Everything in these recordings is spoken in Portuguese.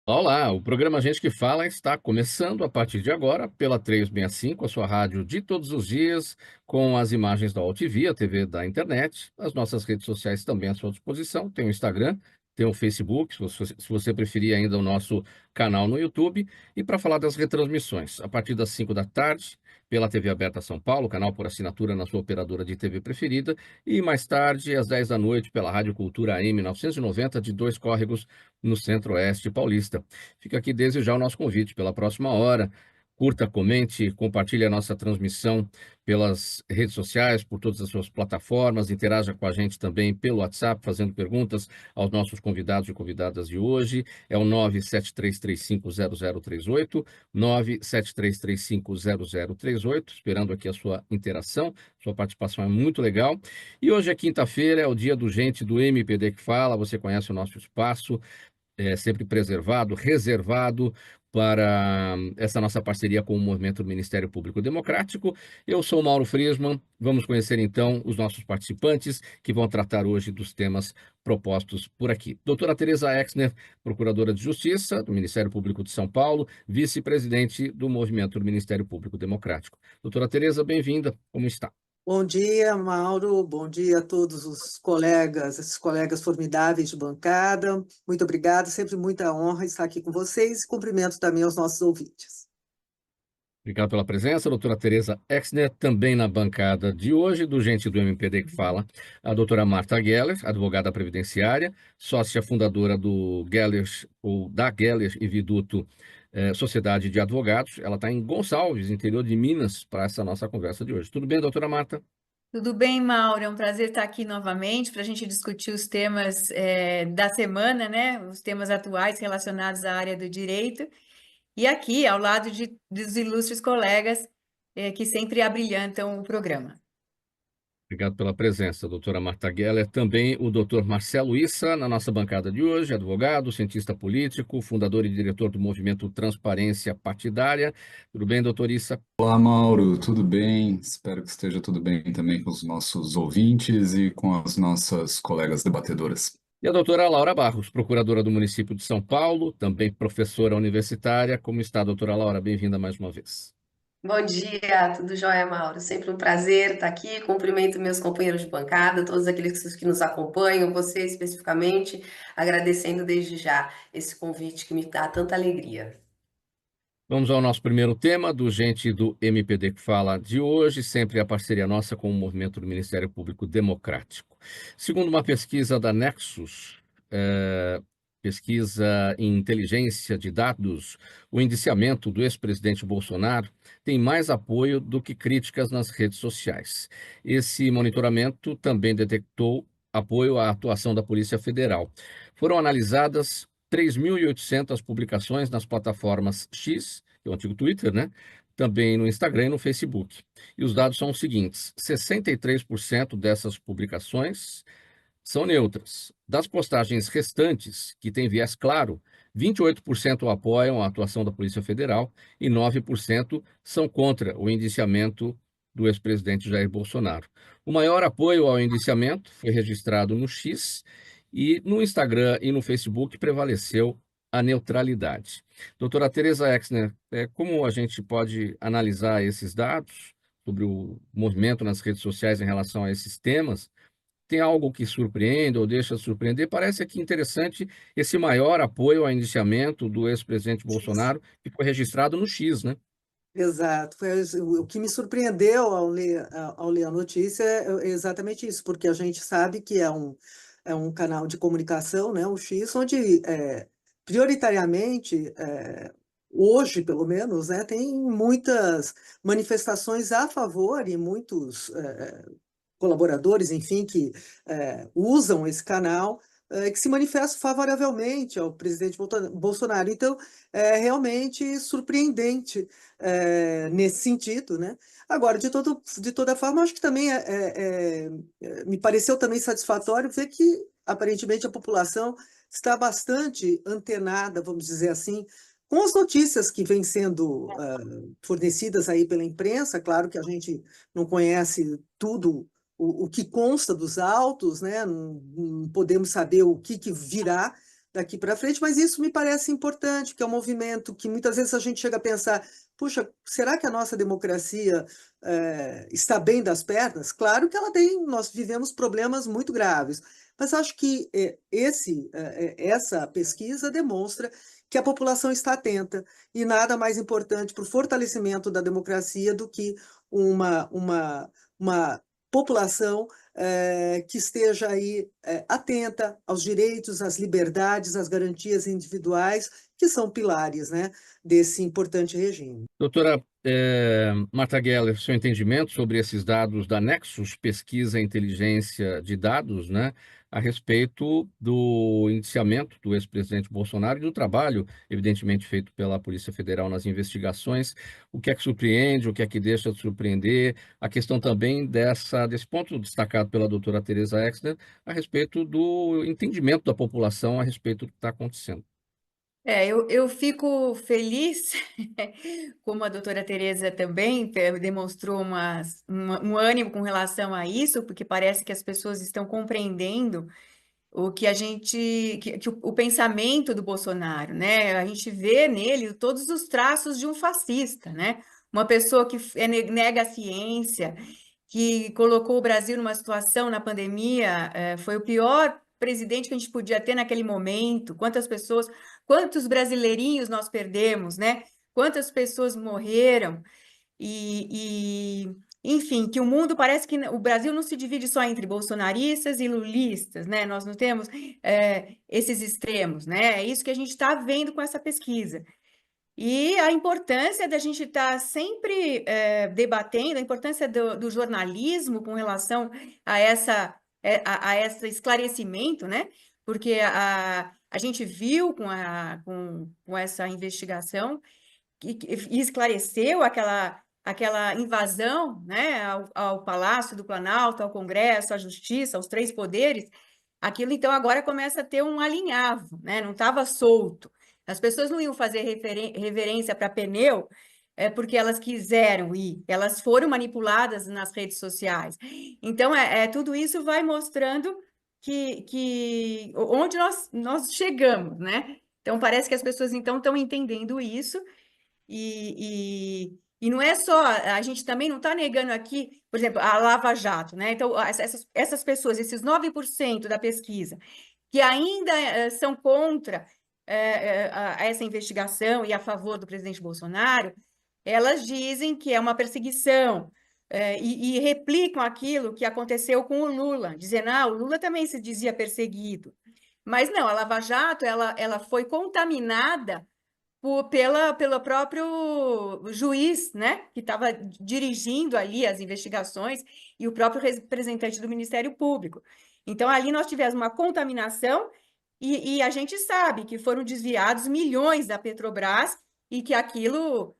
Olá, o programa Gente que Fala está começando a partir de agora pela 365, a sua rádio de todos os dias, com as imagens da UOL TV, a TV da internet, as nossas redes sociais também à sua disposição. Tem o Instagram, tem o Facebook, se você preferir ainda o nosso canal no YouTube. E para falar das retransmissões, a partir das 5 da tarde, pela TV Aberta São Paulo, canal por assinatura na sua operadora de TV preferida, e mais tarde, às 10 da noite, pela Rádio Cultura AM 990, de Dois Córregos, no Centro-Oeste paulista. Fica aqui desde já o nosso convite pela próxima hora. Curta, comente, compartilhe a nossa transmissão pelas redes sociais, por todas as suas plataformas, interaja com a gente também pelo WhatsApp, fazendo perguntas aos nossos convidados e convidadas de hoje. É o 973350038, 973350038, esperando aqui a sua interação, sua participação é muito legal. E hoje é quinta-feira, é o dia do Gente do MPD que Fala, você conhece o nosso espaço, sempre preservado, reservado para essa nossa parceria com o Movimento do Ministério Público Democrático. Eu sou o Mauro Friesman. Vamos conhecer então os nossos participantes que vão tratar hoje dos temas propostos por aqui. Doutora Tereza Exner, Procuradora de Justiça do Ministério Público de São Paulo, vice-presidente do Movimento do Ministério Público Democrático. Doutora Tereza, bem-vinda. Como está? Bom dia, Mauro. Bom dia a todos os colegas, esses colegas formidáveis de bancada. Muito obrigada, sempre muita honra estar aqui com vocês e cumprimento também aos nossos ouvintes. Obrigado pela presença, doutora Tereza Exner, também na bancada de hoje, do Gente do MPD que Fala, a doutora Marta Geller, advogada previdenciária, sócia fundadora do Geller, ou da Geller e Viduto Sociedade de Advogados. Ela está em Gonçalves, interior de Minas, para essa nossa conversa de hoje. Tudo bem, doutora Marta? Tudo bem, Mauro? É um prazer estar aqui novamente para a gente discutir os temas da semana, né? Os temas atuais relacionados à área do direito. E aqui, ao lado dos ilustres colegas que sempre abrilhantam o programa. Obrigado pela presença, doutora Marta Geller. Também o doutor Marcelo Issa, na nossa bancada de hoje, advogado, cientista político, fundador e diretor do movimento Transparência Partidária. Tudo bem, doutor Issa? Olá, Mauro, tudo bem? Espero que esteja tudo bem também com os nossos ouvintes e com as nossas colegas debatedoras. E a doutora Laura Barros, procuradora do município de São Paulo, também professora universitária. Como está, doutora Laura? Bem-vinda mais uma vez. Bom dia, tudo jóia, Mauro? Sempre um prazer estar aqui. Cumprimento meus companheiros de bancada, todos aqueles que nos acompanham, você especificamente, agradecendo desde já esse convite que me dá tanta alegria. Vamos ao nosso primeiro tema do Gente do MPD que Fala de hoje, sempre a parceria nossa com o movimento do Ministério Público Democrático. Segundo uma pesquisa da Nexus, pesquisa em inteligência de dados, o indiciamento do ex-presidente Bolsonaro tem mais apoio do que críticas nas redes sociais. Esse monitoramento também detectou apoio à atuação da Polícia Federal. Foram analisadas 3.800 publicações nas plataformas X, que é o antigo Twitter, né? Também no Instagram e no Facebook. E os dados são os seguintes: 63% dessas publicações são neutras. Das postagens restantes, que têm viés claro, 28% apoiam a atuação da Polícia Federal e 9% são contra o indiciamento do ex-presidente Jair Bolsonaro. O maior apoio ao indiciamento foi registrado no X e no Instagram e no Facebook prevaleceu a neutralidade. Doutora Tereza Exner, como a gente pode analisar esses dados sobre o movimento nas redes sociais em relação a esses temas? Tem algo que surpreende ou deixa surpreender? Parece aqui interessante esse maior apoio ao indiciamento do ex-presidente Bolsonaro, que foi registrado no X, né? Exato. Foi o que me surpreendeu ao ler a notícia é exatamente isso, porque a gente sabe que é um canal de comunicação, né, o X, onde prioritariamente, hoje pelo menos, né, tem muitas manifestações a favor e muitos colaboradores, enfim, que usam esse canal, que se manifestam favoravelmente ao presidente Bolsonaro. Então, é realmente surpreendente nesse sentido, né? Agora, de toda forma, acho que também me pareceu também satisfatório ver que, aparentemente, a população está bastante antenada, vamos dizer assim, com as notícias que vêm sendo fornecidas aí pela imprensa. Claro que a gente não conhece tudo o que consta dos autos, né? Não podemos saber o que virá, daqui para frente, mas isso me parece importante, que é um movimento que muitas vezes a gente chega a pensar, puxa, será que a nossa democracia está bem das pernas? Claro que ela tem, nós vivemos problemas muito graves, mas acho que essa pesquisa demonstra que a população está atenta, e nada mais importante para o fortalecimento da democracia do que uma população que esteja aí atenta aos direitos, às liberdades, às garantias individuais, que são pilares, né, desse importante regime. Doutora Marta Geller, seu entendimento sobre esses dados da Nexus, pesquisa e inteligência de dados, né, a respeito do indiciamento do ex-presidente Bolsonaro e do trabalho, evidentemente, feito pela Polícia Federal nas investigações. O que é que surpreende, o que é que deixa de surpreender? A questão também desse ponto destacado pela doutora Tereza Exner, a respeito do entendimento da população a respeito do que está acontecendo. Eu fico feliz, como a doutora Tereza também demonstrou um ânimo com relação a isso, porque parece que as pessoas estão compreendendo o que o pensamento do Bolsonaro, né? A gente vê nele todos os traços de um fascista, né? Uma pessoa que nega a ciência, que colocou o Brasil numa situação na pandemia, foi o pior presidente que a gente podia ter naquele momento. Quantos brasileirinhos nós perdemos, né? Quantas pessoas morreram enfim, que o mundo parece que o Brasil não se divide só entre bolsonaristas e lulistas, né? Nós não temos esses extremos, né? É isso que a gente está vendo com essa pesquisa. E a importância da gente estar sempre debatendo, a importância do jornalismo com relação a esse esclarecimento, né? Porque a gente viu com essa investigação e esclareceu aquela invasão, né, ao Palácio do Planalto, ao Congresso, à Justiça, aos três poderes. Aquilo, então, agora começa a ter um alinhavo, né? Não estava solto. As pessoas não iam fazer reverência para pneu porque elas quiseram ir, elas foram manipuladas nas redes sociais. Então, tudo isso vai mostrando onde nós chegamos, né? Então, parece que as pessoas então estão entendendo isso e não é só, a gente também não está negando aqui, por exemplo, a Lava Jato, né? Então, essas pessoas, esses 9% da pesquisa, que ainda são contra essa investigação e a favor do presidente Bolsonaro, elas dizem que é uma perseguição, e replicam aquilo que aconteceu com o Lula, dizendo, o Lula também se dizia perseguido. Mas não, a Lava Jato, ela foi contaminada pelo próprio juiz, né, que estava dirigindo ali as investigações e o próprio representante do Ministério Público. Então, ali nós tivemos uma contaminação e a gente sabe que foram desviados milhões da Petrobras e que aquilo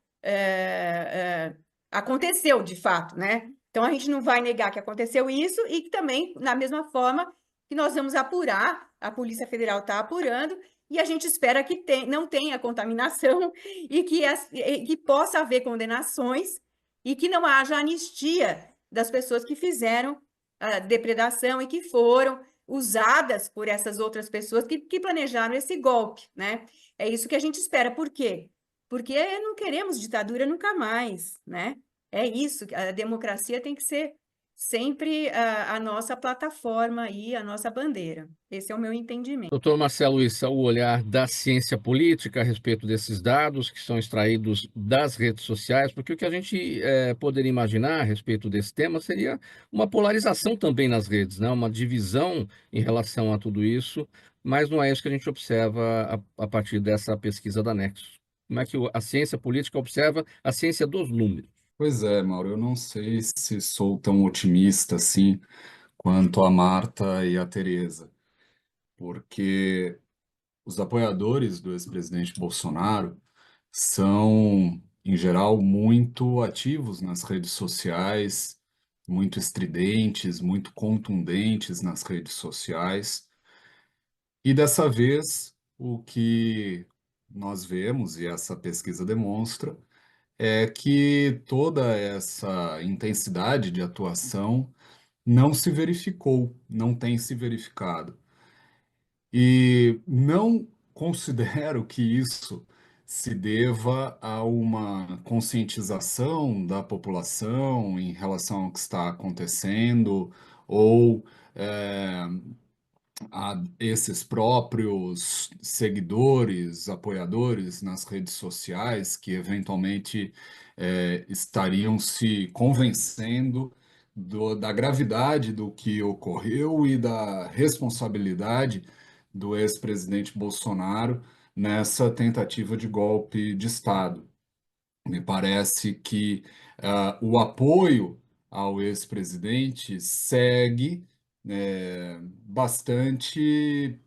aconteceu de fato, né? Então, a gente não vai negar que aconteceu isso e que também, na mesma forma, que nós vamos apurar, a Polícia Federal está apurando, e a gente espera que não tenha contaminação e que possa haver condenações e que não haja anistia das pessoas que fizeram a depredação e que foram usadas por essas outras pessoas que planejaram esse golpe, né? É isso que a gente espera. Por quê? Porque não queremos ditadura nunca mais, né? É isso, a democracia tem que ser sempre a nossa plataforma e a nossa bandeira. Esse é o meu entendimento. Doutor Marcelo Issa, o olhar da ciência política a respeito desses dados que são extraídos das redes sociais, porque o que a gente poderia imaginar a respeito desse tema seria uma polarização também nas redes, né? Uma divisão em relação a tudo isso, mas não é isso que a gente observa a partir dessa pesquisa da Nexus. Como é que a ciência política observa a ciência dos números? Pois é, Mauro, eu não sei se sou tão otimista assim quanto a Marta e a Tereza, porque os apoiadores do ex-presidente Bolsonaro são, em geral, muito ativos nas redes sociais, muito estridentes, muito contundentes nas redes sociais. E dessa vez, o que nós vemos, e essa pesquisa demonstra, é que toda essa intensidade de atuação não se verificou, não tem se verificado. E não considero que isso se deva a uma conscientização da população em relação ao que está acontecendo, ou eh, a esses próprios seguidores, apoiadores nas redes sociais que eventualmente estariam se convencendo da gravidade do que ocorreu e da responsabilidade do ex-presidente Bolsonaro nessa tentativa de golpe de Estado. Me parece que o apoio ao ex-presidente segue bastante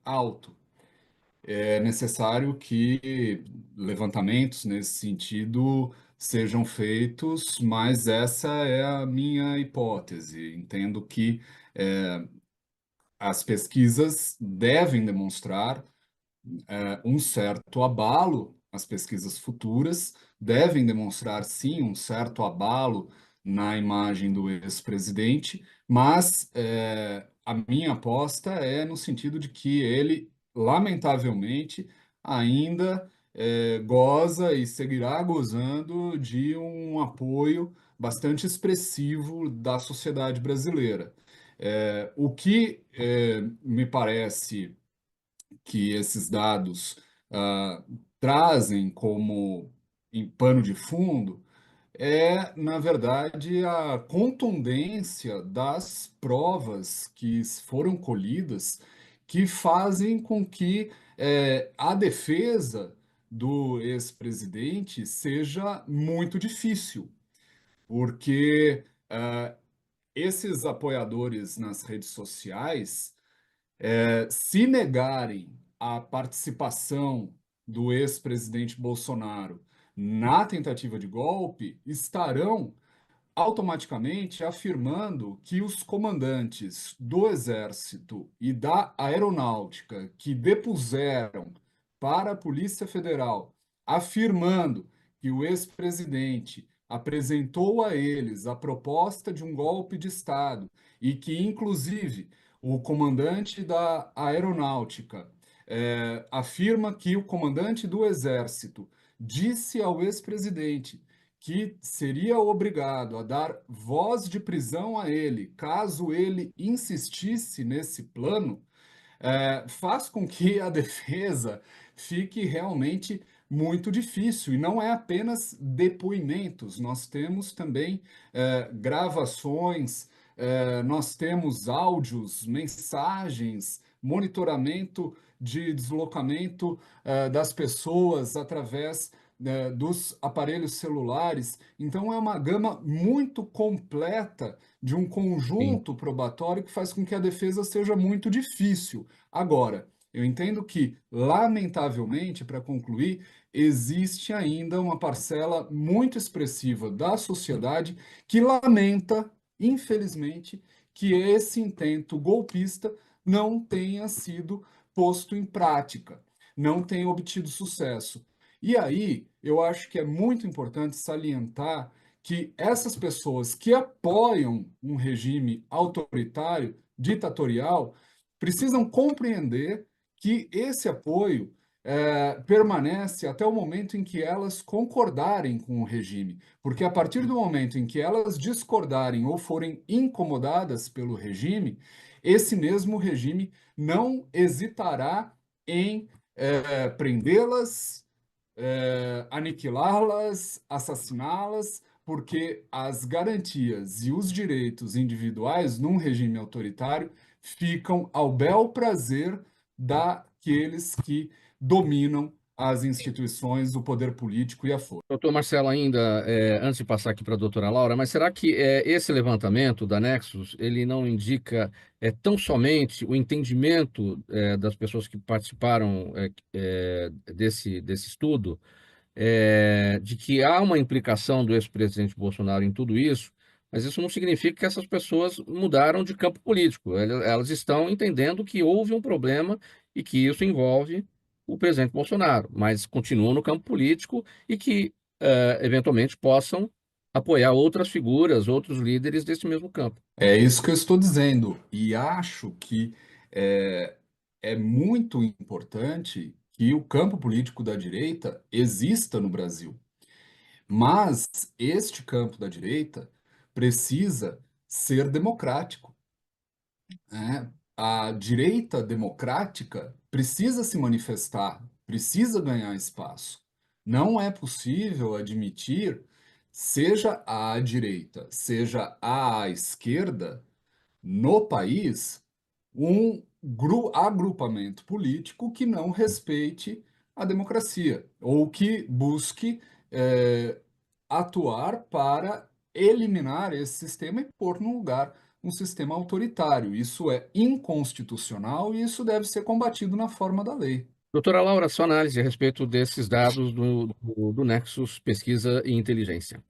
alto. É necessário que levantamentos nesse sentido sejam feitos, mas essa é a minha hipótese. Entendo que as pesquisas devem demonstrar um certo abalo, as pesquisas futuras devem demonstrar, sim, um certo abalo na imagem do ex-presidente, mas a minha aposta é no sentido de que ele, lamentavelmente, ainda goza e seguirá gozando de um apoio bastante expressivo da sociedade brasileira. O que me parece que esses dados ah, trazem como em pano de fundo é, na verdade, a contundência das provas que foram colhidas que fazem com que a defesa do ex-presidente seja muito difícil, porque esses apoiadores nas redes sociais se negarem a participação do ex-presidente Bolsonaro na tentativa de golpe, estarão automaticamente afirmando que os comandantes do Exército e da Aeronáutica que depuseram para a Polícia Federal, afirmando que o ex-presidente apresentou a eles a proposta de um golpe de Estado e que, inclusive, o comandante da Aeronáutica afirma que o comandante do Exército disse ao ex-presidente que seria obrigado a dar voz de prisão a ele, caso ele insistisse nesse plano, faz com que a defesa fique realmente muito difícil. E não é apenas depoimentos, nós temos também gravações, nós temos áudios, mensagens, monitoramento de deslocamento das pessoas através dos aparelhos celulares. Então, é uma gama muito completa de um Sim. conjunto probatório que faz com que a defesa seja muito difícil. Agora, eu entendo que, lamentavelmente, para concluir, existe ainda uma parcela muito expressiva da sociedade que lamenta, infelizmente, que esse intento golpista não tenha sido posto em prática, não tenha obtido sucesso. E aí, eu acho que é muito importante salientar que essas pessoas que apoiam um regime autoritário, ditatorial, precisam compreender que esse apoio permanece até o momento em que elas concordarem com o regime, porque a partir do momento em que elas discordarem ou forem incomodadas pelo regime, esse mesmo regime não hesitará em prendê-las, aniquilá-las, assassiná-las, porque as garantias e os direitos individuais num regime autoritário ficam ao bel prazer daqueles que dominam as instituições, o poder político e a força. Doutor Marcelo, ainda, antes de passar aqui para a doutora Laura, mas será que esse levantamento da Nexus, ele não indica tão somente o entendimento das pessoas que participaram desse estudo, de que há uma implicação do ex-presidente Bolsonaro em tudo isso, mas isso não significa que essas pessoas mudaram de campo político. Elas estão entendendo que houve um problema e que isso envolve o presidente Bolsonaro, mas continuam no campo político e que, eventualmente, possam apoiar outras figuras, outros líderes desse mesmo campo. É isso que eu estou dizendo. E acho que É, é muito importante que o campo político da direita exista no Brasil. Mas este campo da direita precisa ser democrático, né? A direita democrática precisa se manifestar, precisa ganhar espaço. Não é possível admitir, seja à direita, seja à esquerda, no país, um agrupamento político que não respeite a democracia ou que busque atuar para eliminar esse sistema e pôr no lugar um sistema autoritário. Isso é inconstitucional e isso deve ser combatido na forma da lei. Doutora Laura, sua análise a respeito desses dados do Nexus Pesquisa e Inteligência.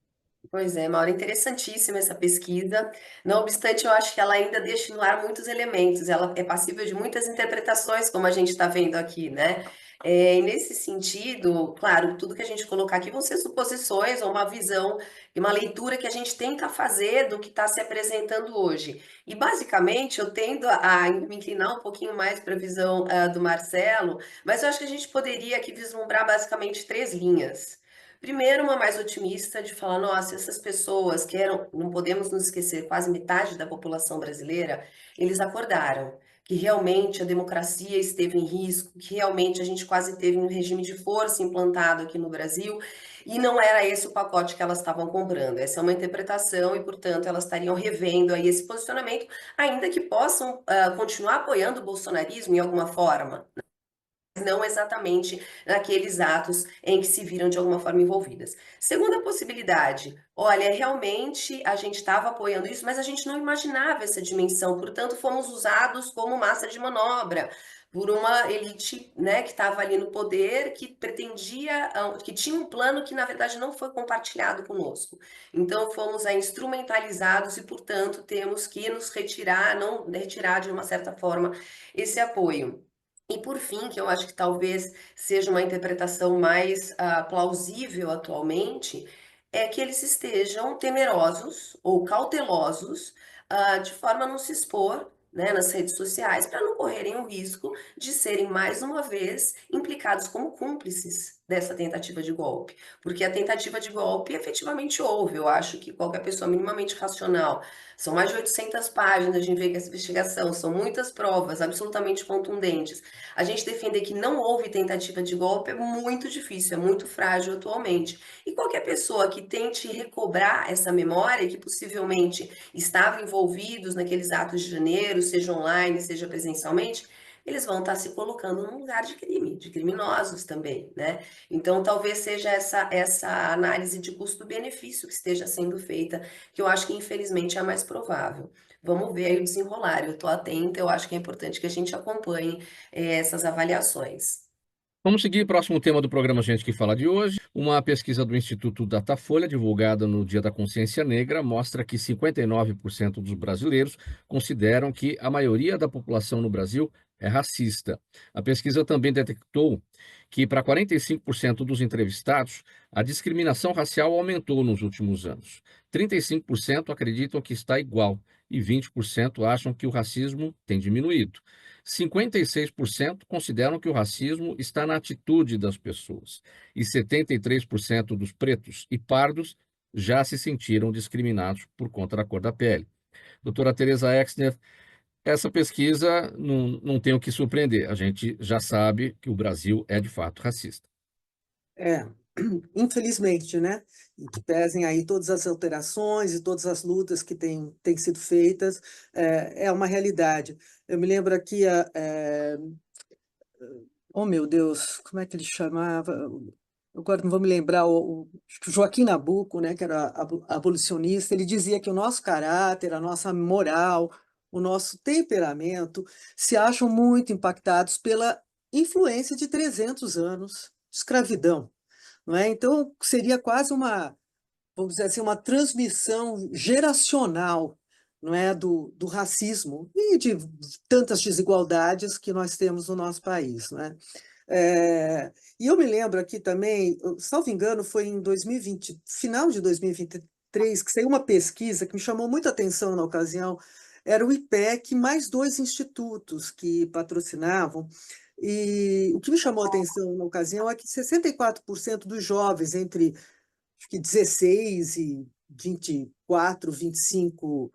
Pois é, Mauro, interessantíssima essa pesquisa. Não obstante, eu acho que ela ainda deixa no ar muitos elementos. Ela é passível de muitas interpretações, como a gente está vendo aqui, né? E nesse sentido, claro, tudo que a gente colocar aqui vão ser suposições ou uma visão e uma leitura que a gente tenta fazer do que está se apresentando hoje. E, basicamente, eu tendo a me inclinar um pouquinho mais para a visão do Marcelo, mas eu acho que a gente poderia aqui vislumbrar basicamente três linhas. Primeiro, uma mais otimista de falar, nossa, essas pessoas que eram, não podemos nos esquecer, quase metade da população brasileira, eles acordaram que realmente a democracia esteve em risco, que realmente a gente quase teve um regime de força implantado aqui no Brasil, e não era esse o pacote que elas estavam comprando. Essa é uma interpretação e, portanto, elas estariam revendo aí esse posicionamento, ainda que possam continuar apoiando o bolsonarismo em alguma forma, não exatamente naqueles atos em que se viram de alguma forma envolvidas. Segunda possibilidade, olha, realmente a gente estava apoiando isso, mas a gente não imaginava essa dimensão, portanto, fomos usados como massa de manobra por uma elite, né, que estava ali no poder, que pretendia, que tinha um plano que na verdade não foi compartilhado conosco. Então fomos instrumentalizados e, portanto, temos que nos retirar, não retirar de uma certa forma esse apoio. E por fim, que eu acho que talvez seja uma interpretação mais plausível atualmente, é que eles estejam temerosos ou cautelosos de forma a não se expor, né, nas redes sociais, para não correrem o risco de serem mais uma vez implicados como cúmplices dessa tentativa de golpe. Porque a tentativa de golpe efetivamente houve. Eu acho que qualquer pessoa minimamente racional. São mais de 800 páginas de investigação, são muitas provas absolutamente contundentes. A gente defender que não houve tentativa de golpe é muito difícil, é muito frágil atualmente. E qualquer pessoa que tente recobrar essa memória, que possivelmente estava envolvidos naqueles atos de janeiro, seja online, seja presencialmente, eles vão estar se colocando num lugar de crime, de criminosos também, né? Então, talvez seja essa análise de custo-benefício que esteja sendo feita, que eu acho que infelizmente é a mais provável. Vamos ver aí o desenrolar. Eu estou atenta, eu acho que é importante que a gente acompanhe essas avaliações. Vamos seguir o próximo tema do programa Gente que Fala de hoje. Uma pesquisa do Instituto Datafolha, divulgada no Dia da Consciência Negra, mostra que 59% dos brasileiros consideram que a maioria da população no Brasil é racista. A pesquisa também detectou que, para 45% dos entrevistados, a discriminação racial aumentou nos últimos anos. 35% acreditam que está igual e 20% acham que o racismo tem diminuído. 56% consideram que o racismo está na atitude das pessoas e 73% dos pretos e pardos já se sentiram discriminados por conta da cor da pele. Doutora Teresa Exner, essa pesquisa não tem o que surpreender. A gente já sabe que o Brasil é de fato racista. Infelizmente, né? E que pesem aí todas as alterações e todas as lutas que têm sido feitas, é uma realidade. Eu me lembro aqui, oh meu Deus, como é que ele chamava? Agora não vou me lembrar, acho que o Joaquim Nabuco, né, que era abolicionista, ele dizia que o nosso caráter, a nossa moral, o nosso temperamento se acham muito impactados pela influência de 300 anos de escravidão. Não é? Então, seria quase vamos dizer assim, uma transmissão geracional, não é, do racismo e de tantas desigualdades que nós temos no nosso país, não é? E eu me lembro aqui também, salvo engano, foi em 2020, final de 2023, que saiu uma pesquisa que me chamou muita atenção na ocasião, era o IPEC mais 2 institutos que patrocinavam. E o que me chamou a atenção na ocasião é que 64% dos jovens entre acho que 16 e 24, 25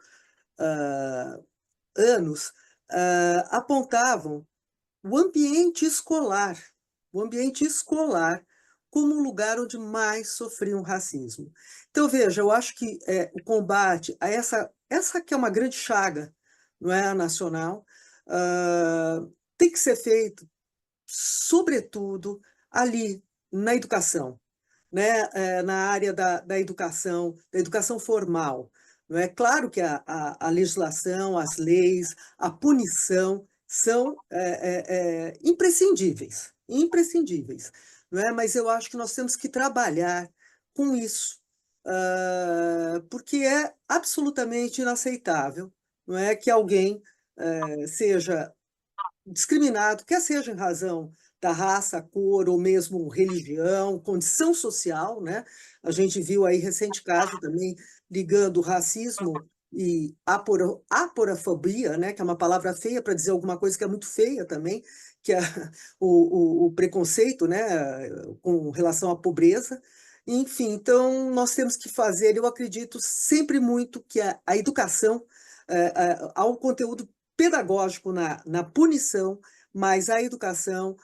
anos apontavam o ambiente escolar como um lugar onde mais sofriam racismo. Então, veja, eu acho que o combate a essa que é uma grande chaga, não é, nacional, tem que ser feito, sobretudo, ali, na educação, né? Na área da educação formal. Não é claro que a legislação, as leis, a punição são imprescindíveis, não é? Mas eu acho que nós temos que trabalhar com isso, porque é absolutamente inaceitável, não é, que alguém seja discriminado, quer seja em razão da raça, cor ou mesmo religião, condição social, né? A gente viu aí recente caso também ligando racismo e aporafobia, né? Que é uma palavra feia para dizer alguma coisa que é muito feia também, que é o preconceito, né? Com relação à pobreza. Enfim, então nós temos que fazer, eu acredito sempre muito que a educação, há um conteúdo pedagógico na punição, mas a educação,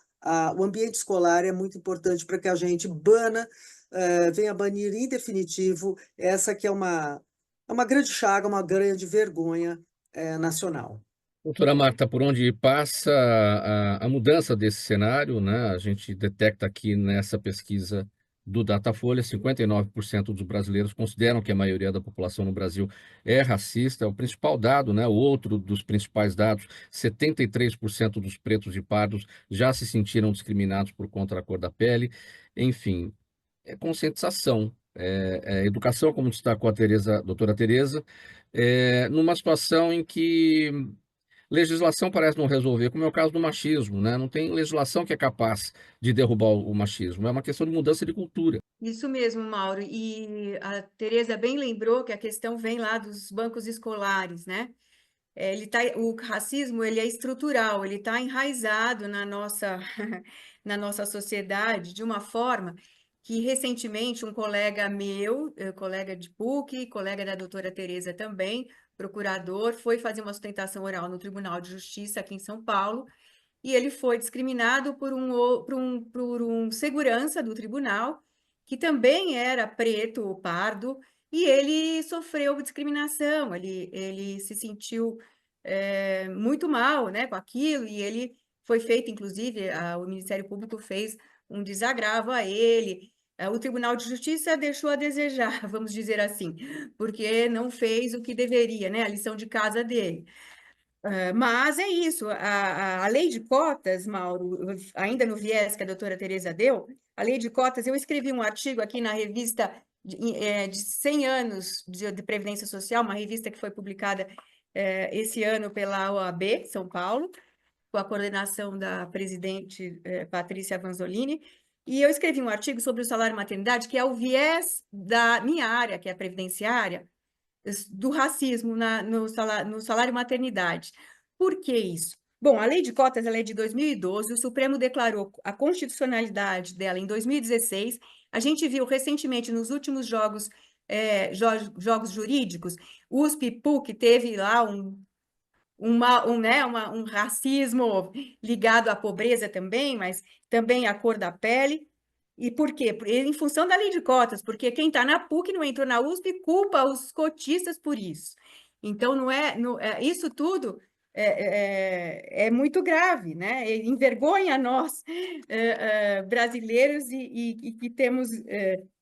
o ambiente escolar é muito importante para que a gente venha banir em definitivo essa que é uma grande chaga, uma grande vergonha nacional. Doutora Marta, por onde passa a mudança desse cenário, né? A gente detecta aqui nessa pesquisa do Datafolha, 59% dos brasileiros consideram que a maioria da população no Brasil é racista. É o principal dado, né? O outro dos principais dados, 73% dos pretos e pardos já se sentiram discriminados por conta da cor da pele. Enfim, é conscientização, é educação, como destacou a doutora Tereza, numa situação em que legislação parece não resolver, como é o caso do machismo, né? Não tem legislação que é capaz de derrubar o machismo, é uma questão de mudança de cultura. Isso mesmo, Mauro. E a Tereza bem lembrou que a questão vem lá dos bancos escolares, né? O racismo ele é estrutural, ele está enraizado na nossa, na nossa sociedade de uma forma que recentemente um colega meu, colega de PUC, colega da doutora Tereza também, procurador, foi fazer uma sustentação oral no Tribunal de Justiça aqui em São Paulo, e ele foi discriminado por um segurança do tribunal, que também era preto ou pardo, e ele sofreu discriminação, ele se sentiu muito mal, né, com aquilo, e ele foi feito, inclusive, o Ministério Público fez um desagravo a ele. O Tribunal de Justiça deixou a desejar, vamos dizer assim, porque não fez o que deveria, né, a lição de casa dele. Mas é isso, a lei de cotas, Mauro, ainda no viés que a doutora Tereza deu, a lei de cotas, eu escrevi um artigo aqui na revista de 100 anos de Previdência Social, uma revista que foi publicada esse ano pela OAB São Paulo, com a coordenação da presidente Patrícia Vanzolini, e eu escrevi um artigo sobre o salário maternidade, que é o viés da minha área, que é a previdenciária, do racismo no salário maternidade. Por que isso? Bom, a lei de cotas ela é de 2012, o Supremo declarou a constitucionalidade dela em 2016. A gente viu recentemente nos últimos jogos jurídicos, USP e PUC teve lá um racismo ligado à pobreza também, mas também à cor da pele. E por quê? Em função da lei de cotas, porque quem está na PUC não entrou na USP culpa os cotistas por isso. Então, isso tudo é muito grave, né? Envergonha nós, brasileiros, e que temos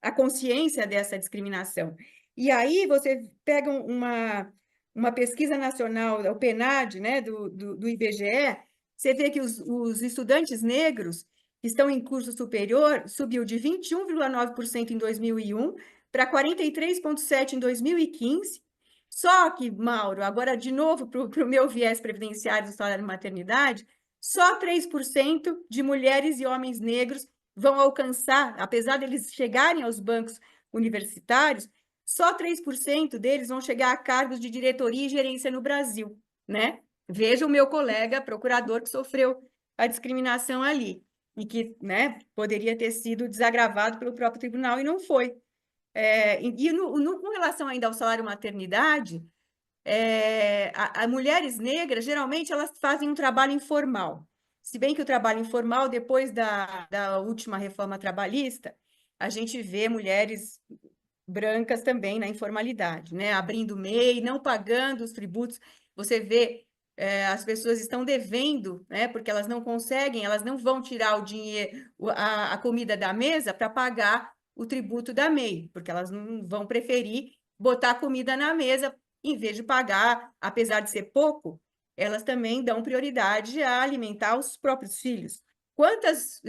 a consciência dessa discriminação. E aí você pega uma pesquisa nacional, o PNAD, né, do IBGE, você vê que os estudantes negros que estão em curso superior subiu de 21,9% em 2001 para 43,7% em 2015. Só que, Mauro, agora de novo para o meu viés previdenciário do salário de maternidade, só 3% de mulheres e homens negros vão alcançar, apesar deles chegarem aos bancos universitários, só 3% deles vão chegar a cargos de diretoria e gerência no Brasil, né? Veja o meu colega procurador que sofreu a discriminação ali e que, né, poderia ter sido desagravado pelo próprio tribunal e não foi. Com relação ainda ao salário maternidade, mulheres negras, geralmente, elas fazem um trabalho informal. Se bem que o trabalho informal, depois da última reforma trabalhista, a gente vê mulheres brancas também na informalidade, né? Abrindo MEI, não pagando os tributos. Você vê, as pessoas estão devendo, né? Porque elas não conseguem, elas não vão tirar o dinheiro, a comida da mesa para pagar o tributo da MEI, porque elas não vão preferir botar comida na mesa em vez de pagar, apesar de ser pouco, elas também dão prioridade a alimentar os próprios filhos. Quantos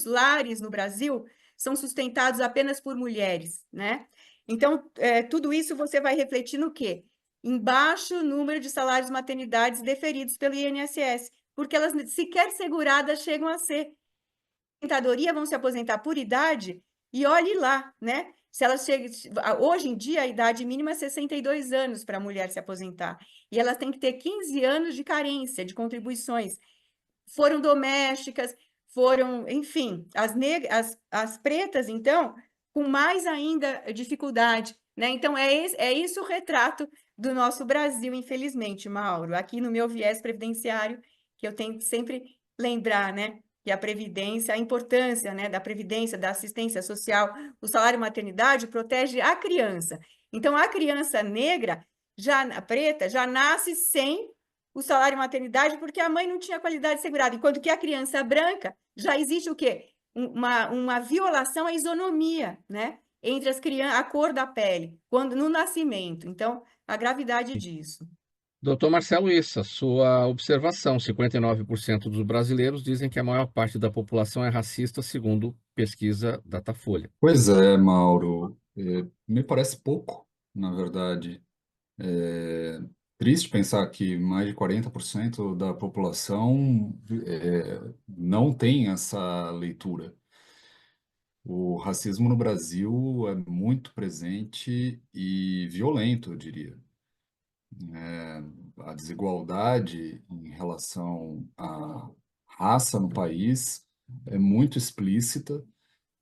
lares no Brasil são sustentados apenas por mulheres, né? Então, tudo isso você vai refletir no quê? Em baixo número de salários maternidades deferidos pelo INSS, porque elas sequer seguradas chegam a ser. Aposentadoria vão se aposentar por idade e olhe lá, né? Se elas chegam, hoje em dia a idade mínima é 62 anos para a mulher se aposentar, e elas têm que ter 15 anos de carência de contribuições. Foram domésticas, foram, enfim, as pretas, então, com mais ainda dificuldade, né? Então, é isso o retrato do nosso Brasil, infelizmente, Mauro. Aqui no meu viés previdenciário, que eu tenho que sempre lembrar, né? Que a previdência, a importância, né, da previdência, da assistência social, o salário maternidade protege a criança. Então, a criança negra, a preta, já nasce sem o salário maternidade porque a mãe não tinha qualidade segurada, enquanto que a criança branca já existe o quê? Uma violação à isonomia, né? Entre as crianças, a cor da pele, quando no nascimento. Então, a gravidade disso. Doutor Marcelo Issa, sua observação: 59% dos brasileiros dizem que a maior parte da população é racista, segundo pesquisa Datafolha. Pois é, Mauro, me parece pouco, na verdade. É triste pensar que mais de 40% da população não tem essa leitura. O racismo no Brasil é muito presente e violento, eu diria. A desigualdade em relação à raça no país é muito explícita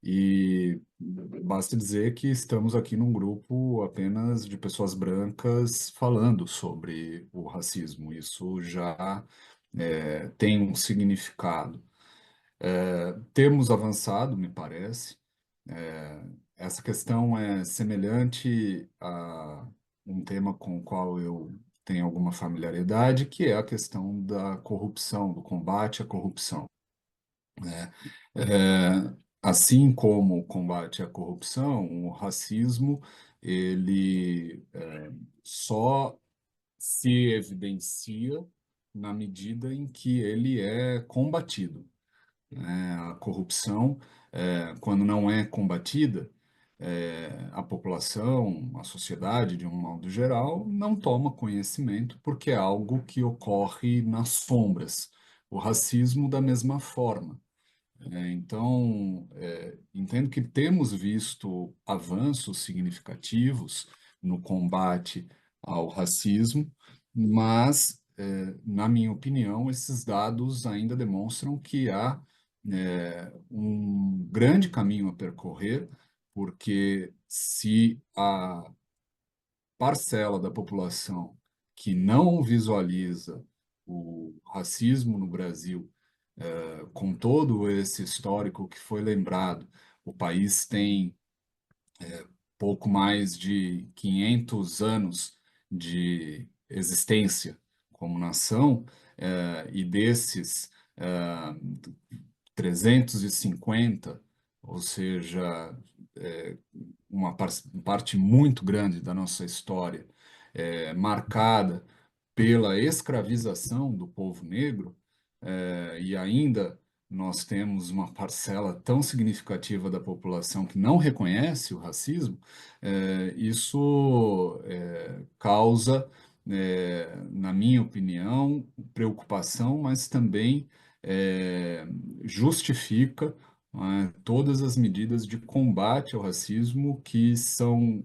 e basta dizer que estamos aqui num grupo apenas de pessoas brancas falando sobre o racismo. Isso já tem um significado. Temos avançado, me parece. Essa questão é semelhante a um tema com o qual eu tenho alguma familiaridade, que é a questão da corrupção, do combate à corrupção, né? Assim como o combate à corrupção, o racismo, ele só se evidencia na medida em que ele é combatido, né? A corrupção, quando não é combatida, a população, a sociedade, de um modo geral, não toma conhecimento porque é algo que ocorre nas sombras. O racismo, da mesma forma. Então, entendo que temos visto avanços significativos no combate ao racismo, mas, na minha opinião, esses dados ainda demonstram que há, um grande caminho a percorrer, porque se a parcela da população que não visualiza o racismo no Brasil, com todo esse histórico que foi lembrado, o país tem pouco mais de 500 anos de existência como nação, e desses 350, ou seja, uma parte muito grande da nossa história marcada pela escravização do povo negro, e ainda nós temos uma parcela tão significativa da população que não reconhece o racismo, isso causa, na minha opinião, preocupação, mas também justifica todas as medidas de combate ao racismo que são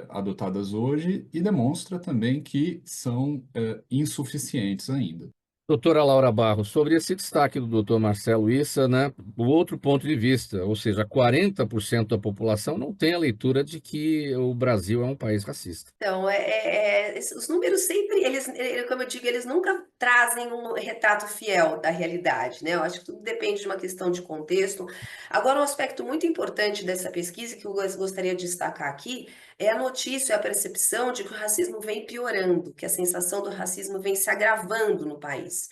adotadas hoje e demonstra também que são insuficientes ainda. Doutora Laura Barros, sobre esse destaque do doutor Marcelo Issa, né, o outro ponto de vista, ou seja, 40% da população não tem a leitura de que o Brasil é um país racista. Então, os números sempre, como eu digo, eles nunca trazem um retrato fiel da realidade, né? Eu acho que tudo depende de uma questão de contexto. Agora, um aspecto muito importante dessa pesquisa que eu gostaria de destacar aqui é a notícia, a percepção de que o racismo vem piorando, que a sensação do racismo vem se agravando no país.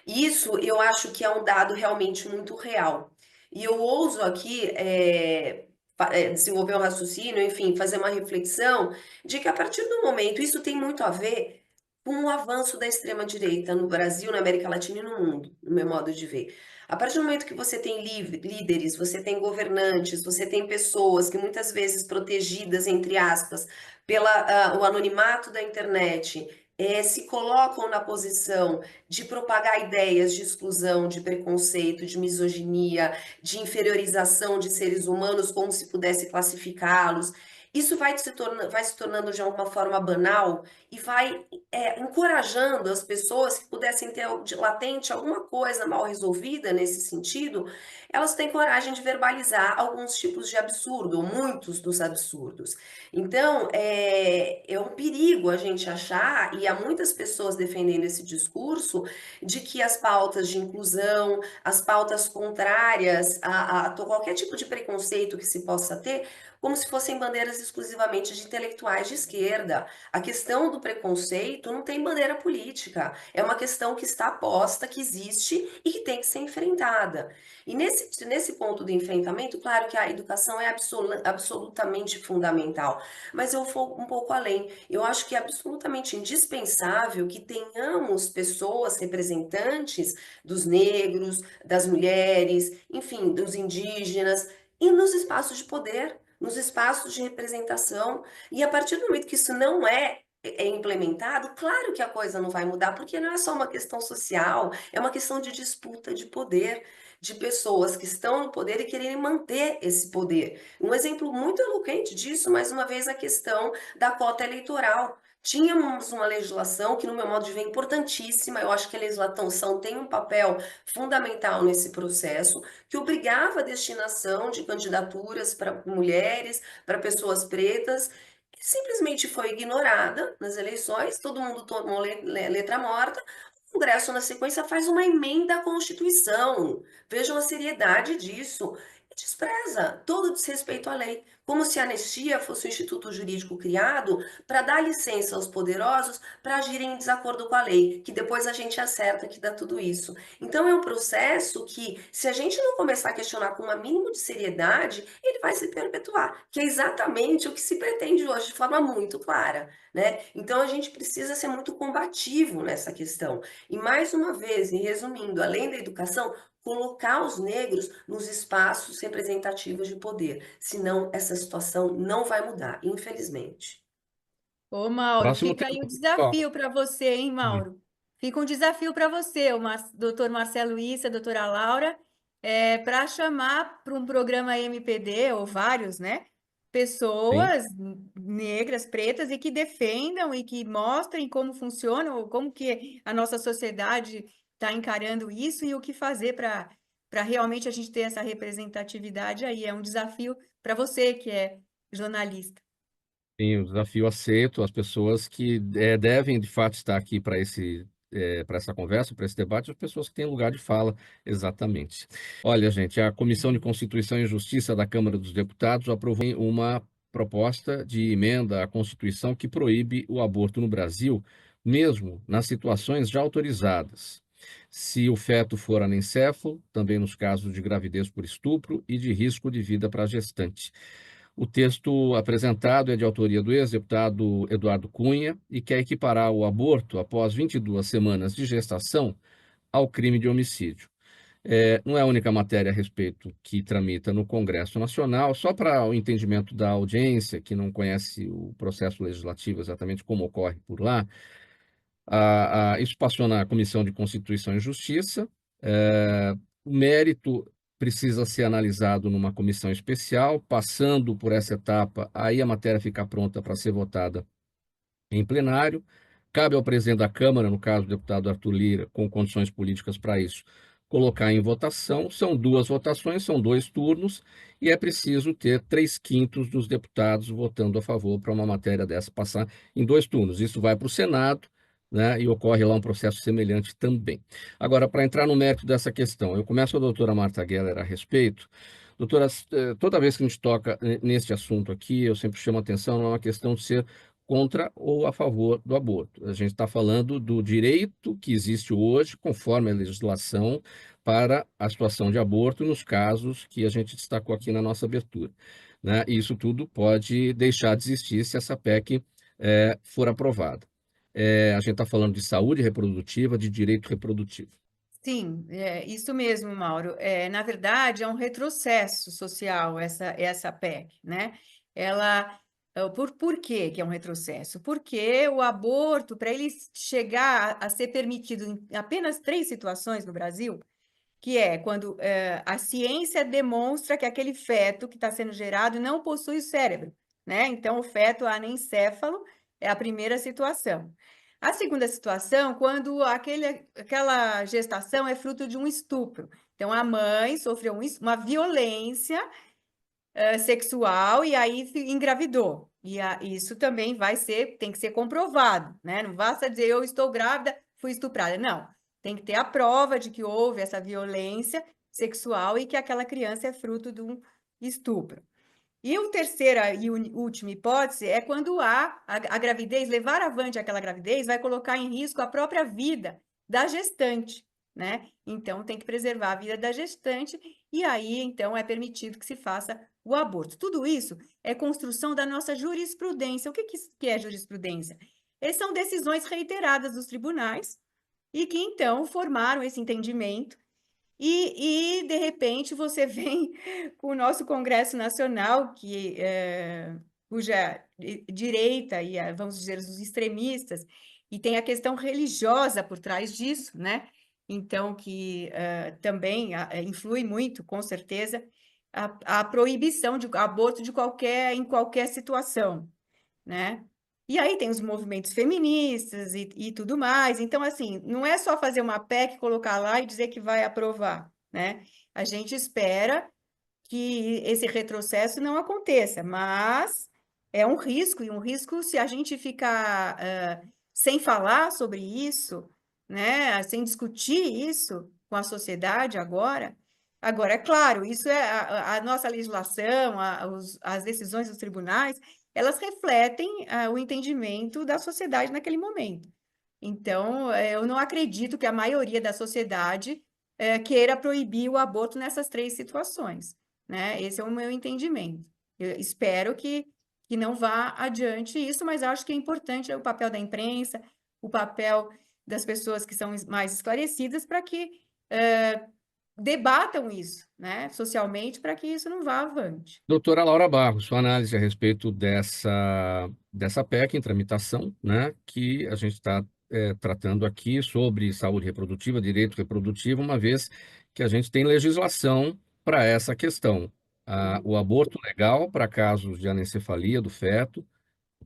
Isso eu acho que é um dado realmente muito real. E eu ouso aqui desenvolver um raciocínio, enfim, fazer uma reflexão de que a partir do momento, isso tem muito a ver com o avanço da extrema-direita no Brasil, na América Latina e no mundo, no meu modo de ver. A partir do momento que você tem líderes, você tem governantes, você tem pessoas que muitas vezes protegidas, entre aspas, o anonimato da internet, se colocam na posição de propagar ideias de exclusão, de preconceito, de misoginia, de inferiorização de seres humanos, como se pudesse classificá-los. Isso vai se tornando de alguma forma banal e vai encorajando as pessoas que pudessem ter latente alguma coisa mal resolvida nesse sentido, elas têm coragem de verbalizar alguns tipos de absurdo, ou muitos dos absurdos. Então, é um perigo a gente achar, e há muitas pessoas defendendo esse discurso, de que as pautas de inclusão, as pautas contrárias a qualquer tipo de preconceito que se possa ter, como se fossem bandeiras exclusivamente de intelectuais de esquerda. A questão do preconceito não tem bandeira política, é uma questão que está posta, que existe e que tem que ser enfrentada. E nesse ponto do enfrentamento, claro que a educação é absolutamente fundamental, mas eu vou um pouco além. Eu acho que é absolutamente indispensável que tenhamos pessoas representantes dos negros, das mulheres, enfim, dos indígenas, e nos espaços de poder, nos espaços de representação. E a partir do momento que isso não é implementado, claro que a coisa não vai mudar, porque não é só uma questão social, é uma questão de disputa de poder, de pessoas que estão no poder e quererem manter esse poder. Um exemplo muito eloquente disso, mais uma vez, a questão da cota eleitoral. Tínhamos uma legislação que, no meu modo de ver, é importantíssima. Eu acho que a legislação tem um papel fundamental nesse processo, que obrigava a destinação de candidaturas para mulheres, para pessoas pretas, que simplesmente foi ignorada nas eleições, todo mundo tomou letra morta. O Congresso, na sequência, faz uma emenda à Constituição. Vejam a seriedade disso. E despreza todo desrespeito à lei, como se a anistia fosse um instituto jurídico criado para dar licença aos poderosos para agirem em desacordo com a lei, que depois a gente acerta que dá tudo isso. Então é um processo que, se a gente não começar a questionar com um mínimo de seriedade, ele vai se perpetuar, que é exatamente o que se pretende hoje de forma muito clara, né? Então a gente precisa ser muito combativo nessa questão. E mais uma vez, e resumindo, além da educação, colocar os negros nos espaços representativos de poder. Senão, essa situação não vai mudar, infelizmente. Ô, Mauro, Próximo fica tema. aí o Ó, desafio para você, hein, Mauro? Fica um desafio para você, o doutor Marcelo Issa, a doutora Laura, para chamar para um programa MPD, ou vários, né? sim. Pessoas negras, pretas, e que defendam e que mostrem como funciona, ou como que a nossa sociedade está encarando isso e o que fazer para realmente a gente ter essa representatividade aí. É um desafio para você, que é jornalista. Sim, o desafio aceito, as pessoas que devem de fato estar aqui para essa conversa, para esse debate, as pessoas que têm lugar de fala, exatamente. Olha, gente, a Comissão de Constituição e Justiça da Câmara dos Deputados aprovou uma proposta de emenda à Constituição que proíbe o aborto no Brasil, mesmo nas situações já autorizadas. Se o feto for anencefalo, também nos casos de gravidez por estupro e de risco de vida para a gestante. O texto apresentado é de autoria do ex-deputado Eduardo Cunha e quer equiparar o aborto após 22 semanas de gestação ao crime de homicídio. Não é a única matéria a respeito que tramita no Congresso Nacional, só para o entendimento da audiência, que não conhece o processo legislativo exatamente como ocorre por lá. Isso passou na Comissão de Constituição e Justiça. O mérito precisa ser analisado numa comissão especial. Passando por essa etapa, aí a matéria fica pronta para ser votada em plenário. Cabe ao presidente da Câmara, no caso, o deputado Arthur Lira, com condições políticas para isso, colocar em votação. São 2 votações, são 2 turnos, e é preciso ter 3/5 dos deputados votando a favor para uma matéria dessa passar em 2 turnos. Isso vai para o Senado, né, e ocorre lá um processo semelhante também. Agora, para entrar no mérito dessa questão, eu começo com a doutora Marta Geller a respeito. Doutora, toda vez que a gente toca neste assunto aqui, eu sempre chamo a atenção, não é uma questão de ser contra ou a favor do aborto. A gente está falando do direito que existe hoje, conforme a legislação, para a situação de aborto nos casos que a gente destacou aqui na nossa abertura, né? E isso tudo pode deixar de existir se essa PEC for aprovada. A gente está falando de saúde reprodutiva, de direito reprodutivo. Sim, é isso mesmo, Mauro. Na verdade, é um retrocesso social essa PEC, né? Ela, por que que é um retrocesso? Porque o aborto, para ele chegar a ser permitido em apenas 3 situações no Brasil, que é quando a ciência demonstra que aquele feto que está sendo gerado não possui o cérebro, né? Então, o feto anencéfalo é a primeira situação. A segunda situação, quando aquela gestação é fruto de um estupro. Então, a mãe sofreu uma violência sexual e aí engravidou. E isso também tem que ser comprovado, né? Não basta dizer eu estou grávida, fui estuprada. Não, tem que ter a prova de que houve essa violência sexual e que aquela criança é fruto de um estupro. E a terceira e última hipótese é quando a gravidez, levar avante aquela gravidez, vai colocar em risco a própria vida da gestante, né? Então, tem que preservar a vida da gestante e aí, então, é permitido que se faça o aborto. Tudo isso é construção da nossa jurisprudência. O que é jurisprudência? São decisões reiteradas dos tribunais e que, então, formaram esse entendimento de repente, você vem com o nosso Congresso Nacional, cuja direita, vamos dizer, os extremistas, e tem a questão religiosa por trás disso, né? Então, que também influi muito, com certeza, a proibição de aborto em qualquer situação, né? E aí tem os movimentos feministas e tudo mais. Então, assim, não é só fazer uma PEC, colocar lá e dizer que vai aprovar, né? A gente espera que esse retrocesso não aconteça, mas é um risco, e um risco se a gente ficar sem falar sobre isso, né? Sem discutir isso com a sociedade agora. Agora, é claro, isso é a nossa legislação, as decisões dos tribunais, elas refletem o entendimento da sociedade naquele momento. Então, eu não acredito que a maioria da sociedade queira proibir o aborto nessas 3 situações, né? Esse é o meu entendimento. Eu espero que não vá adiante isso, mas acho que é importante o papel da imprensa, o papel das pessoas que são mais esclarecidas para que debatam isso, né, socialmente, para que isso não vá avante. Doutora Laura Barros, sua análise a respeito dessa PEC em tramitação, né, que a gente está tratando aqui sobre saúde reprodutiva, direito reprodutivo, uma vez que a gente tem legislação para essa questão. O aborto legal para casos de anencefalia do feto,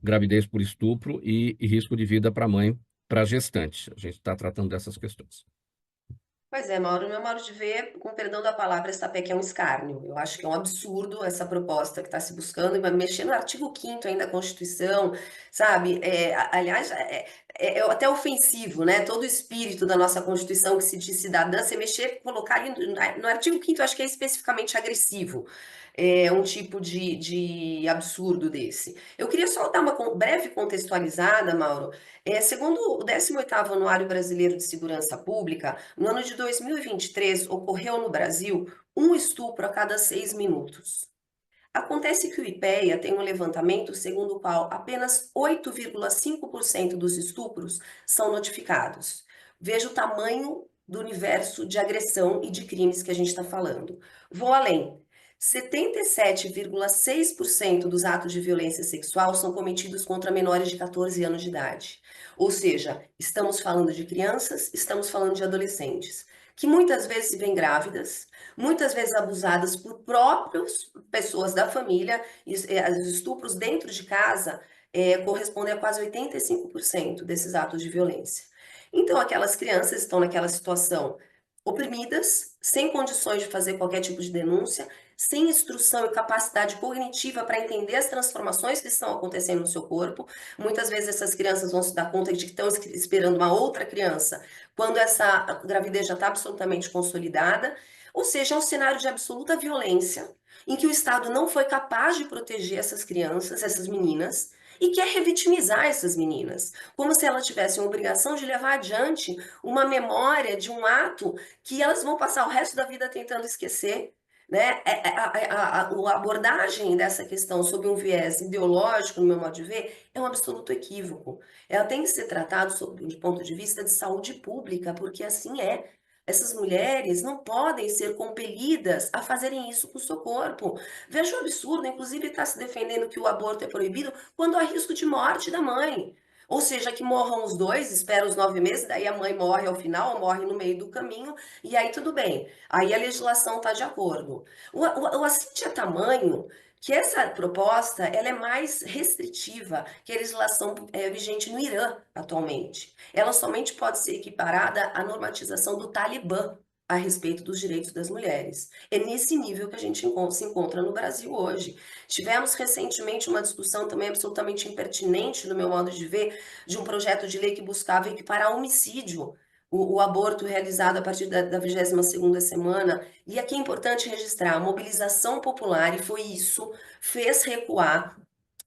gravidez por estupro e risco de vida para a mãe, para a gestante. A gente está tratando dessas questões. Pois é, Mauro, no meu modo de ver, com perdão da palavra, essa PEC é um escárnio. Eu acho que é um absurdo essa proposta que está se buscando, e vai mexer no artigo 5º ainda da Constituição, sabe? Aliás, é até ofensivo, né? Todo o espírito da nossa Constituição que se diz cidadã, você mexer, colocar ali no artigo 5º, acho que é especificamente agressivo. É um tipo de absurdo desse. Eu queria só dar uma breve contextualizada, Mauro. Segundo o 18º Anuário Brasileiro de Segurança Pública, no ano de 2023, ocorreu no Brasil um estupro a cada 6 minutos. Acontece que o IPEA tem um levantamento segundo o qual apenas 8,5% dos estupros são notificados. Veja o tamanho do universo de agressão e de crimes que a gente está falando. Vou além. 77,6% dos atos de violência sexual são cometidos contra menores de 14 anos de idade. Ou seja, estamos falando de crianças, estamos falando de adolescentes. que muitas vezes se veem grávidas, muitas vezes abusadas por próprias pessoas da família, e os estupros dentro de casa correspondem a quase 85% desses atos de violência. Então, aquelas crianças estão naquela situação oprimidas, sem condições de fazer qualquer tipo de denúncia, sem instrução e capacidade cognitiva para entender as transformações que estão acontecendo no seu corpo. Muitas vezes essas crianças vão se dar conta de que estão esperando uma outra criança, quando essa gravidez já está absolutamente consolidada. Ou seja, é um cenário de absoluta violência, em que o Estado não foi capaz de proteger essas crianças, essas meninas, e quer revitimizar essas meninas, como se elas tivessem a obrigação de levar adiante uma memória de um ato que elas vão passar o resto da vida tentando esquecer. Né? A abordagem dessa questão sob um viés ideológico, no meu modo de ver, é um absoluto equívoco. Ela tem que ser tratada sob um ponto de vista de saúde pública, porque assim é. Essas mulheres não podem ser compelidas a fazerem isso com o seu corpo. Veja o absurdo, inclusive está se defendendo que o aborto é proibido quando há risco de morte da mãe. Ou seja, que morram os dois, espera os 9 meses, daí a mãe morre ao final, ou morre no meio do caminho, e aí tudo bem. Aí a legislação está de acordo. O assinte é tamanho que essa proposta ela é mais restritiva que a legislação vigente no Irã atualmente. Ela somente pode ser equiparada à normatização do Talibã a respeito dos direitos das mulheres. É nesse nível que a gente se encontra no Brasil hoje. Tivemos recentemente uma discussão também absolutamente impertinente, no meu modo de ver, de um projeto de lei que buscava equiparar homicídio o aborto realizado a partir da 22ª semana. E aqui é importante registrar, a mobilização popular, e foi isso, fez recuar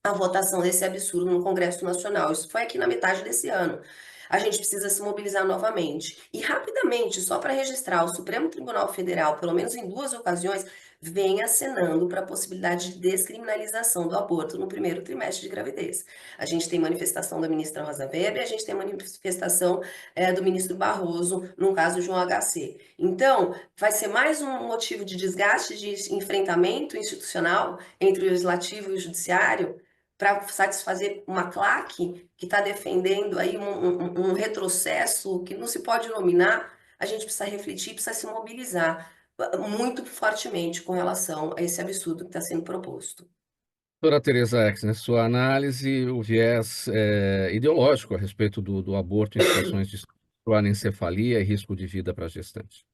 a votação desse absurdo no Congresso Nacional. Isso foi aqui na metade desse ano. A gente precisa se mobilizar novamente. E rapidamente, só para registrar, o Supremo Tribunal Federal, pelo menos em 2 ocasiões, vem acenando para a possibilidade de descriminalização do aborto no primeiro trimestre de gravidez. A gente tem manifestação da ministra Rosa Weber, a gente tem manifestação do ministro Barroso, no caso de um HC. Então, vai ser mais um motivo de desgaste, de enfrentamento institucional entre o legislativo e o judiciário, para satisfazer uma claque que está defendendo aí um retrocesso que não se pode nominar. A gente precisa refletir, precisa se mobilizar muito fortemente com relação a esse absurdo que está sendo proposto. Doutora Tereza Exner, sua análise, o viés ideológico a respeito do aborto em situações de anencefalia e risco de vida para a gestante.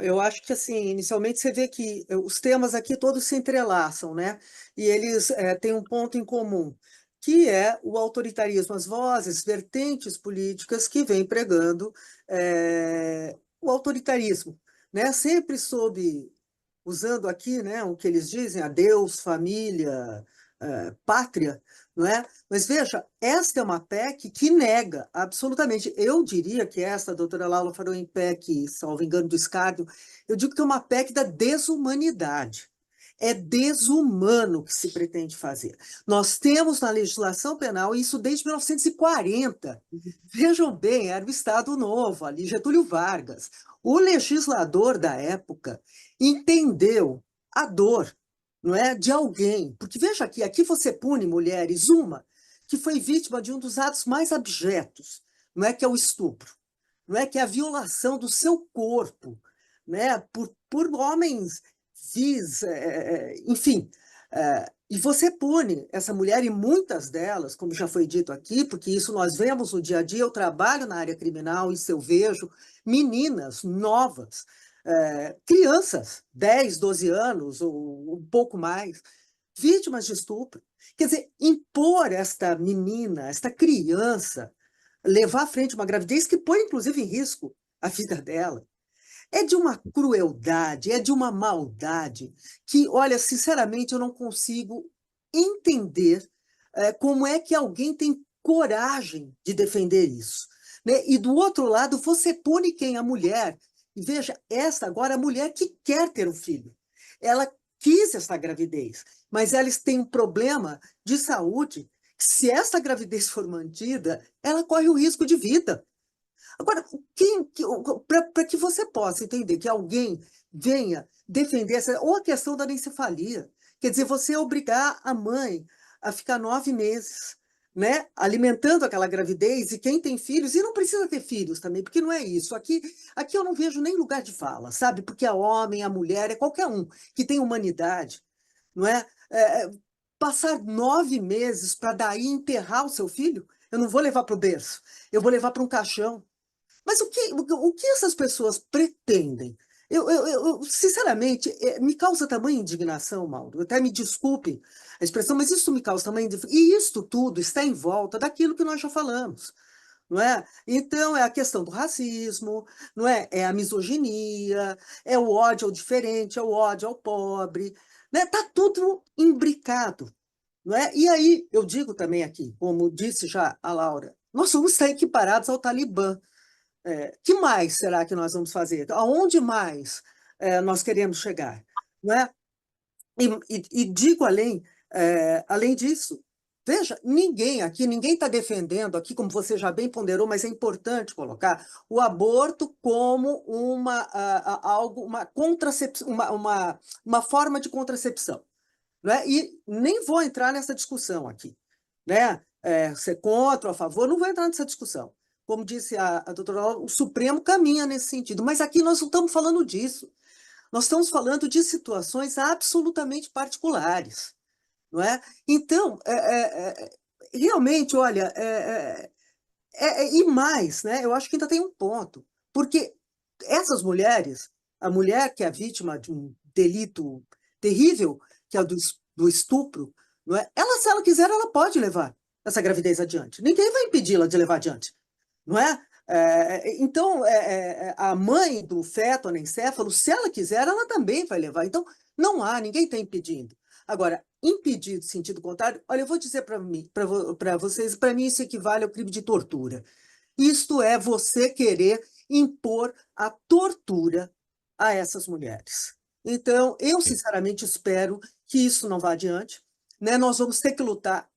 Eu acho que, assim, inicialmente você vê que os temas aqui todos se entrelaçam, né? E eles têm um ponto em comum, que é o autoritarismo, as vozes, vertentes políticas que vêm pregando o autoritarismo, né? Sempre usando aqui, né, o que eles dizem, a Deus, família, pátria, não é? Mas veja, esta é uma PEC que nega absolutamente. Eu diria que esta, a doutora Laura falou em PEC, salvo engano, do escárnio, eu digo que é uma PEC da desumanidade. É desumano o que se pretende fazer. Nós temos na legislação penal isso desde 1940. Vejam bem, era o Estado Novo, ali Getúlio Vargas. O legislador da época entendeu a dor, não é, de alguém. Porque veja aqui você pune mulheres, uma que foi vítima de um dos atos mais abjetos, não é, que é o estupro, não é, que é a violação do seu corpo, né, por homens vis, enfim. E você pune essa mulher, e muitas delas, como já foi dito aqui, porque isso nós vemos no dia a dia, eu trabalho na área criminal, isso eu vejo, meninas novas, crianças, 10, 12 anos, ou um pouco mais, vítimas de estupro. Quer dizer, impor esta menina, esta criança, levar à frente uma gravidez que põe, inclusive, em risco a vida dela, é de uma crueldade, é de uma maldade que, olha, sinceramente, eu não consigo entender como é que alguém tem coragem de defender isso, né? E do outro lado, você pune quem? A mulher. E veja, essa agora é a mulher que quer ter um filho. Ela quis essa gravidez, mas elas têm um problema de saúde. Se essa gravidez for mantida, ela corre o risco de vida. Agora, para que você possa entender que alguém venha defender ou a questão da anencefalia, quer dizer, você obrigar a mãe a ficar 9 meses né, alimentando aquela gravidez, e quem tem filhos, e não precisa ter filhos também, porque não é isso. Aqui eu não vejo nem lugar de fala, sabe? Porque é homem, a mulher, é qualquer um que tem humanidade, não é? Passar 9 meses para daí enterrar o seu filho, eu não vou levar para o berço, eu vou levar para um caixão. Mas o que essas pessoas pretendem? Sinceramente, me causa tamanha indignação, Mauro. Até me desculpe a expressão, mas isso me causa tamanha indignação. E isto tudo está em volta daquilo que nós já falamos, não é? Então, é a questão do racismo, não é? É a misoginia, é o ódio ao diferente, é o ódio ao pobre, né? Tá tudo imbricado, não é? E aí, eu digo também aqui, como disse já a Laura, nós vamos estar equiparados ao Talibã. Que mais será que nós vamos fazer? Aonde mais nós queremos chegar? Não é? E digo além disso, veja, ninguém está defendendo aqui, como você já bem ponderou, mas é importante colocar o aborto como uma contracepção, uma forma de contracepção. Não é? E nem vou entrar nessa discussão aqui, né? Ser contra ou a favor, não vou entrar nessa discussão. Como disse a doutora Laura, o Supremo caminha nesse sentido, mas aqui nós não estamos falando disso. Nós estamos falando de situações absolutamente particulares, não é? Então, realmente, olha, e mais, né? Eu acho que ainda tem um ponto, porque essas mulheres, a mulher que é vítima de um delito terrível, que é o do estupro, não é? Ela, se ela quiser, ela pode levar essa gravidez adiante. Ninguém vai impedi-la de levar adiante, não é? Então, a mãe do feto anencefalo, se ela quiser, ela também vai levar. Então, não há, ninguém está impedindo. Agora, impedir no sentido contrário, olha, eu vou dizer para vocês, para mim isso equivale ao crime de tortura. Isto é você querer impor a tortura a essas mulheres. Então, eu sinceramente espero que isso não vá adiante, né? Nós vamos ter que lutar.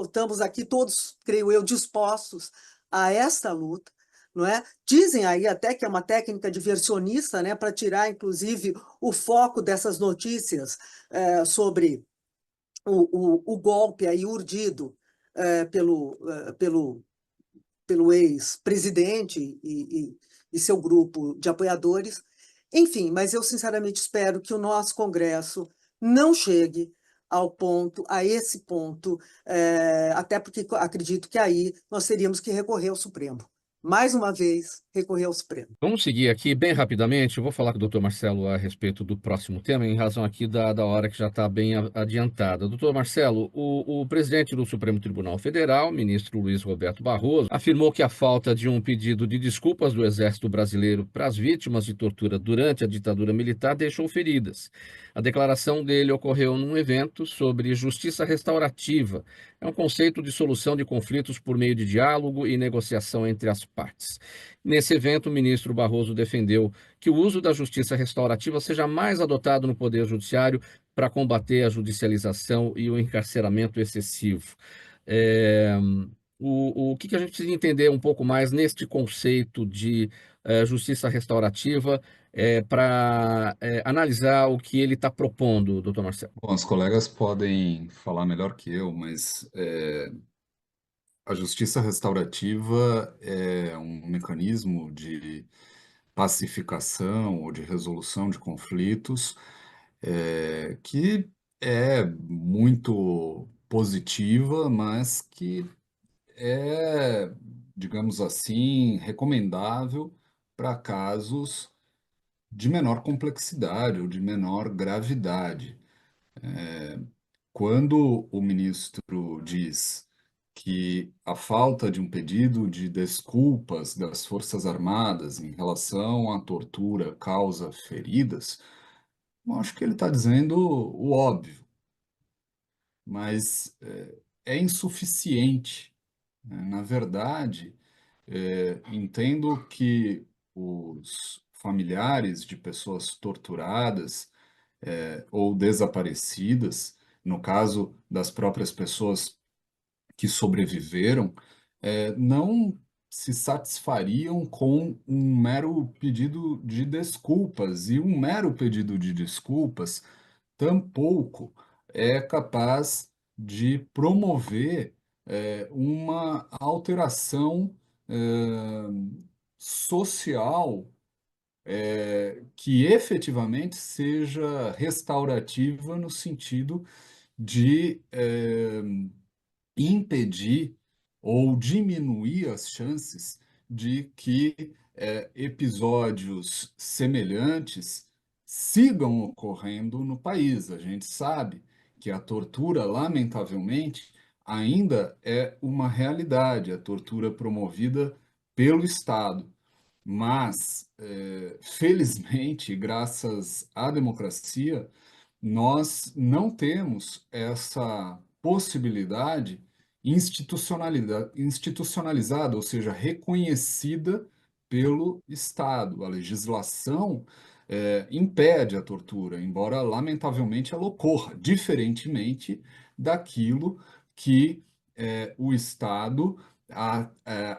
Estamos aqui todos, creio eu, dispostos a esta luta, não é? Dizem aí até que é uma técnica diversionista, né, para tirar, inclusive, o foco dessas notícias sobre o golpe aí urdido pelo ex-presidente e seu grupo de apoiadores. Enfim, mas eu sinceramente espero que o nosso Congresso não chegue a esse ponto, até porque acredito que aí nós teríamos que recorrer ao Supremo. Mais uma vez, recorrer ao Supremo. Vamos seguir aqui bem rapidamente. Eu vou falar com o doutor Marcelo a respeito do próximo tema, em razão aqui da hora que já está bem adiantada. Doutor Marcelo, o presidente do Supremo Tribunal Federal, ministro Luiz Roberto Barroso, afirmou que a falta de um pedido de desculpas do Exército Brasileiro para as vítimas de tortura durante a ditadura militar deixou feridas. A declaração dele ocorreu num evento sobre justiça restaurativa. É um conceito de solução de conflitos por meio de diálogo e negociação entre as partes. Nesse evento, o ministro Barroso defendeu que o uso da justiça restaurativa seja mais adotado no Poder Judiciário para combater a judicialização e o encarceramento excessivo. É, o que a gente precisa entender um pouco mais neste conceito de justiça restaurativa para analisar o que ele está propondo, doutor Marcelo? Bom, os colegas podem falar melhor que eu, mas a justiça restaurativa é um mecanismo de pacificação ou de resolução de conflitos que é muito positiva, mas que é, digamos assim, recomendável para casos de menor complexidade ou de menor gravidade. Quando o ministro diz que a falta de um pedido de desculpas das Forças Armadas em relação à tortura causa feridas, eu acho que ele está dizendo o óbvio, mas é insuficiente, né? Na verdade, entendo que os familiares de pessoas torturadas ou desaparecidas, no caso das próprias pessoas que sobreviveram, não se satisfariam com um mero pedido de desculpas, e um mero pedido de desculpas tampouco é capaz de promover uma alteração social que efetivamente seja restaurativa no sentido de impedir ou diminuir as chances de que episódios semelhantes sigam ocorrendo no país. A gente sabe que a tortura, lamentavelmente, ainda é uma realidade, a tortura promovida pelo Estado. Mas, felizmente, graças à democracia, nós não temos essa possibilidade institucionalizada, ou seja, reconhecida pelo Estado. A legislação impede a tortura, embora lamentavelmente ela ocorra, diferentemente daquilo que o Estado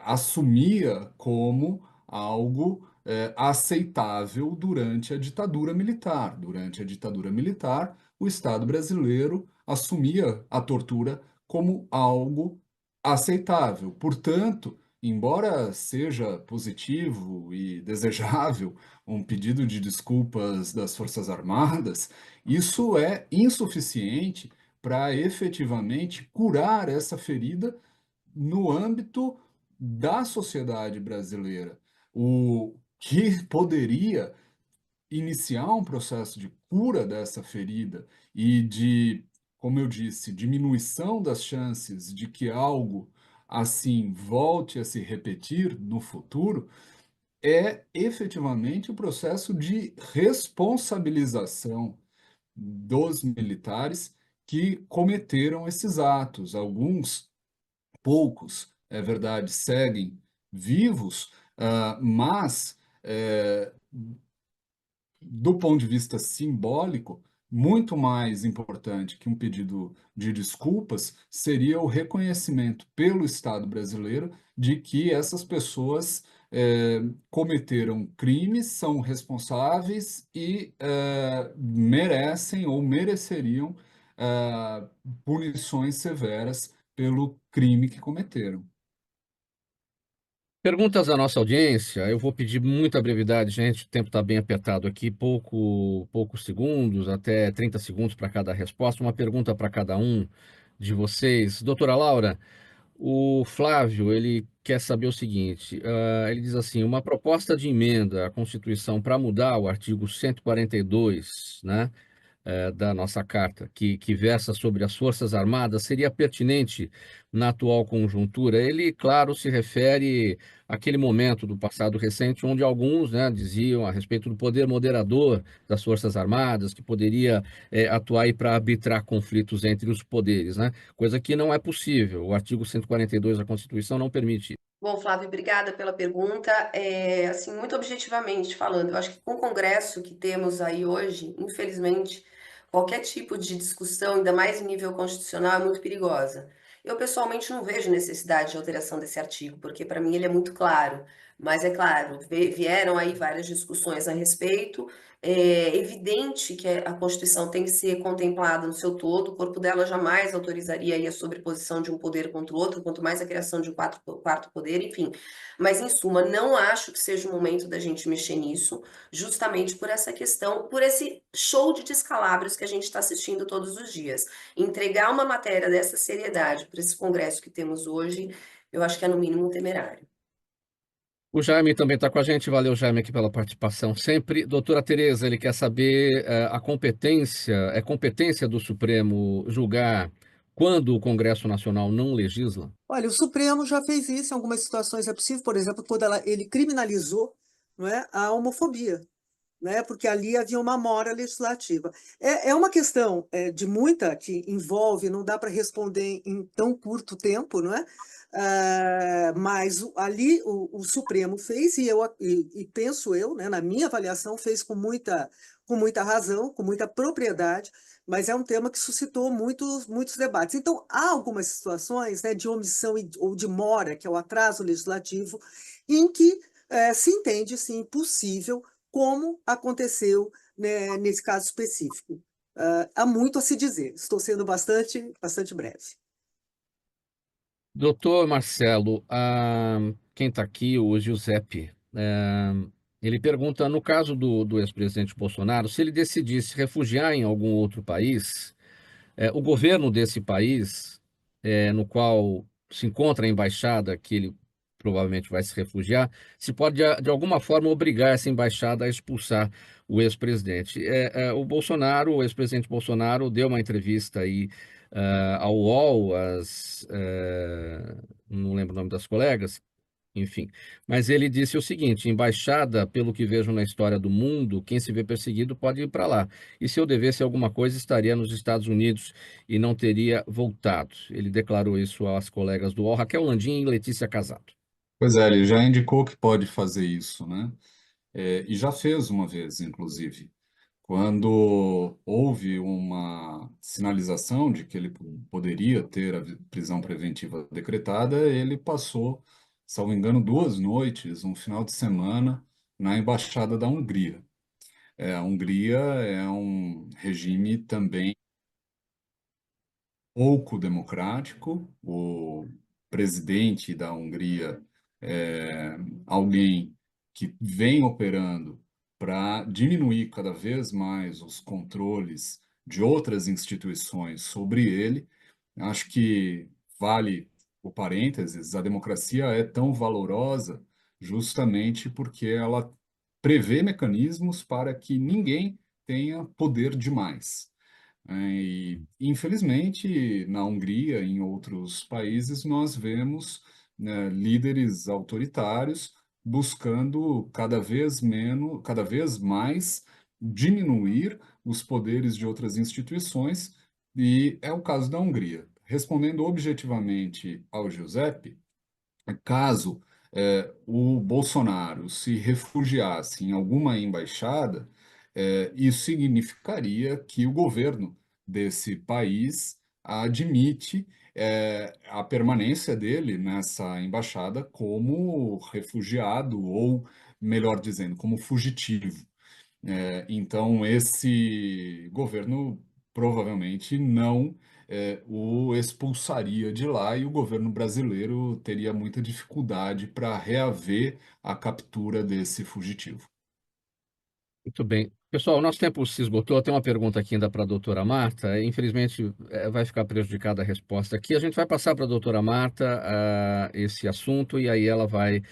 assumia como algo aceitável durante a ditadura militar. Durante a ditadura militar, o Estado brasileiro assumia a tortura como algo aceitável. Portanto, embora seja positivo e desejável um pedido de desculpas das Forças Armadas, isso é insuficiente para efetivamente curar essa ferida no âmbito da sociedade brasileira. O que poderia iniciar um processo de cura dessa ferida e de, como eu disse, diminuição das chances de que algo assim volte a se repetir no futuro, é efetivamente o processo de responsabilização dos militares que cometeram esses atos. Alguns, poucos, é verdade, seguem vivos, mas do ponto de vista simbólico, muito mais importante que um pedido de desculpas seria o reconhecimento pelo Estado brasileiro de que essas pessoas cometeram crimes, são responsáveis e merecem ou mereceriam punições severas pelo crime que cometeram. Perguntas da nossa audiência. Eu vou pedir muita brevidade, gente. O tempo está bem apertado aqui, poucos segundos, até 30 segundos para cada resposta. Uma pergunta para cada um de vocês. Doutora Laura, o Flávio, ele quer saber o seguinte: ele diz assim, uma proposta de emenda à Constituição para mudar o artigo 142, né? Da nossa carta, que versa sobre as Forças Armadas, seria pertinente na atual conjuntura? Ele, claro, se refere àquele momento do passado recente onde alguns, né, diziam a respeito do poder moderador das Forças Armadas, que poderia atuar para arbitrar conflitos entre os poderes, né? Coisa que não é possível. O artigo 142 da Constituição não permite. Bom, Flávio, obrigada pela pergunta. Assim, muito objetivamente falando, eu acho que com o Congresso que temos aí hoje, infelizmente, qualquer tipo de discussão, ainda mais em nível constitucional, é muito perigosa. Eu, pessoalmente, não vejo necessidade de alteração desse artigo, porque, para mim, ele é muito claro. Mas, é claro, vieram aí várias discussões a respeito. É evidente que a Constituição tem que ser contemplada no seu todo, o corpo dela jamais autorizaria aí a sobreposição de um poder contra o outro, quanto mais a criação de um quarto poder, enfim. Mas, em suma, não acho que seja o momento da gente mexer nisso, justamente por essa questão, por esse show de descalabros que a gente está assistindo todos os dias. Entregar uma matéria dessa seriedade para esse Congresso que temos hoje, eu acho que é no mínimo temerário. O Jaime também está com a gente. Valeu, Jaime, aqui pela participação sempre. Doutora Tereza, ele quer saber a competência, é competência do Supremo julgar quando o Congresso Nacional não legisla? Olha, o Supremo já fez isso em algumas situações, é possível, por exemplo, quando ele criminalizou, não é, a homofobia, né, porque ali havia uma mora legislativa. É uma questão de muita que envolve, não dá para responder em tão curto tempo, não é? Mas ali o Supremo fez, e penso eu, né, na minha avaliação, fez com muita razão, com muita propriedade, mas é um tema que suscitou muitos debates. Então, há algumas situações, né, de omissão ou de mora, que é o atraso legislativo, em que se entende, sim, possível, como aconteceu, né, nesse caso específico. Há muito a se dizer. Estou sendo bastante breve. Doutor Marcelo, quem está aqui, o Giuseppe, ele pergunta, no caso do ex-presidente Bolsonaro, se ele decidisse refugiar em algum outro país, o governo desse país, no qual se encontra a embaixada, que ele provavelmente vai se refugiar, se pode, de alguma forma, obrigar essa embaixada a expulsar o ex-presidente. O Bolsonaro, o ex-presidente Bolsonaro, deu uma entrevista aí ao UOL, não lembro o nome das colegas, enfim. Mas ele disse o seguinte: embaixada, pelo que vejo na história do mundo, quem se vê perseguido pode ir para lá. E se eu devesse alguma coisa, estaria nos Estados Unidos e não teria voltado. Ele declarou isso às colegas do UOL, Raquel Landim e Letícia Casado. Pois é, ele já indicou que pode fazer isso, né? E já fez uma vez, inclusive. Quando houve uma sinalização de que ele poderia ter a prisão preventiva decretada, ele passou, salvo engano, 2 noites, um final de semana, na Embaixada da Hungria. A Hungria é um regime também pouco democrático. O presidente da Hungria é alguém que vem operando para diminuir cada vez mais os controles de outras instituições sobre ele. Acho que vale o parênteses, a democracia é tão valorosa justamente porque ela prevê mecanismos para que ninguém tenha poder demais. E, infelizmente, na Hungria e em outros países, nós vemos, né, líderes autoritários buscando cada vez mais diminuir os poderes de outras instituições, e é o caso da Hungria. Respondendo objetivamente ao Giuseppe, caso o Bolsonaro se refugiasse em alguma embaixada, isso significaria que o governo desse país admite a permanência dele nessa embaixada como refugiado, ou, melhor dizendo, como fugitivo. Então, esse governo provavelmente não o expulsaria de lá, e o governo brasileiro teria muita dificuldade para reaver a captura desse fugitivo. Muito bem. Pessoal, o nosso tempo se esgotou. Tem uma pergunta aqui ainda para a doutora Marta. Infelizmente, vai ficar prejudicada a resposta aqui. A gente vai passar para a doutora Marta esse assunto, e aí ela vai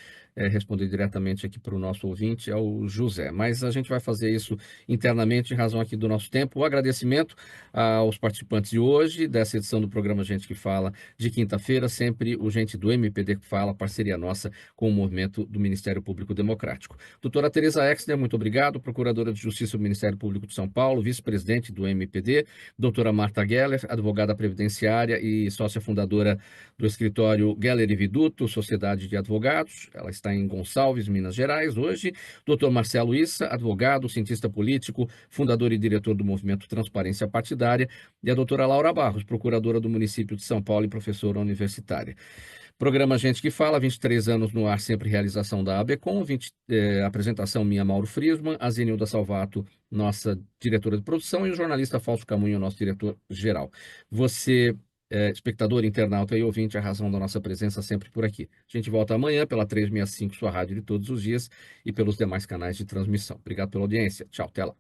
responder diretamente aqui para o nosso ouvinte, ao José. Mas a gente vai fazer isso internamente em razão aqui do nosso tempo. O agradecimento aos participantes de hoje, dessa edição do programa Gente que Fala, de quinta-feira, sempre o Gente do MPD que Fala, parceria nossa com o movimento do Ministério Público Democrático. Doutora Tereza Exner, muito obrigado, procuradora de Justiça do Ministério Público de São Paulo, vice-presidente do MPD. Doutora Marta Geller, advogada previdenciária e sócia fundadora do escritório Geller e Viduto, Sociedade de Advogados. Ela está em Gonçalves, Minas Gerais, hoje. Doutor Marcelo Issa, advogado, cientista político, fundador e diretor do movimento Transparência Partidária. E a doutora Laura Barros, procuradora do município de São Paulo e professora universitária. Programa Gente que Fala, 23 anos no ar, sempre realização da ABCOM, apresentação minha, Mauro Friesman, a Zenilda Salvato, nossa diretora de produção, e o jornalista Fausto Camunho, nosso diretor-geral. Você, espectador, internauta e ouvinte, a razão da nossa presença sempre por aqui. A gente volta amanhã pela 365, sua rádio de todos os dias, e pelos demais canais de transmissão. Obrigado pela audiência. Tchau, até lá.